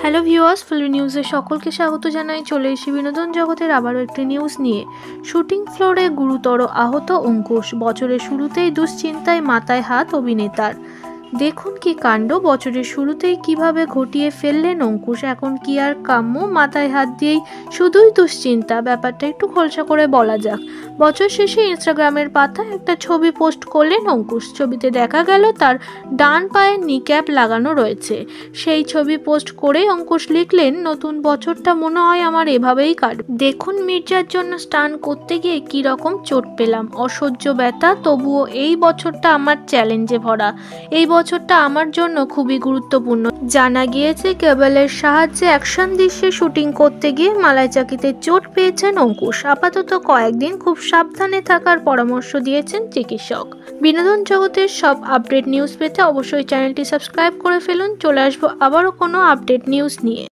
Hello viewers, filmi নিউজে সকলকে স্বাগত জানাই। চলে এসেছি বিনোদন জগতের আবারও একটি নিউজ নিয়ে। শুটিং ফ্লোরে গুরুতর আহত অঙ্কুশ, বছরের শুরুতেই দুশ্চিন্তায় মাথায় হাত অভিনেতার। দেখুন কি কাণ্ড, বছরের শুরুতেই কিভাবে ঘটিয়ে ফেললেন অঙ্কুশ। এখন কি আর কাম্য, মাথায় হাত দিয়েই শুধুই দুশ্চিন্তা। ব্যাপারটা একটু খোলসা করে বলা যাক। বছর শেষে ইনস্টাগ্রামের পাতায় একটা ছবি পোস্ট করলেন অঙ্কুশ। ছবিতে দেখা গেল তার ডান পায়ে নিক্যাপ লাগানো রয়েছে। সেই ছবি পোস্ট করে অঙ্কুশ লিখলেন, নতুন বছরটা মনে হয় আমার এভাবেই কাটবে। দেখুন মির্জার জন্য স্টান করতে গিয়ে কি রকম চোট পেলাম, অসহ্য ব্যথা, তবুও এই বছরটা আমার চ্যালেঞ্জে ভরা। এই বছরটা আমার জন্য খুবই গুরুত্বপূর্ণ। জানা গিয়েছে কেবলের সাহায্যে অ্যাকশন দৃশ্যে শুটিং করতে গিয়ে মালাইচাকিতে চোট পেয়েছেন অঙ্কুশ। আপাতত কয়েকদিন খুব সাবধানে থাকার পরামর্শ দিয়েছেন চিকিৎসক। বিনোদন জগতের সব আপডেট নিউজ পেতে অবশ্যই চ্যানেলটি সাবস্ক্রাইব করে ফেলুন। চলে আসবো আবারও কোনো আপডেট নিউজ নিয়ে।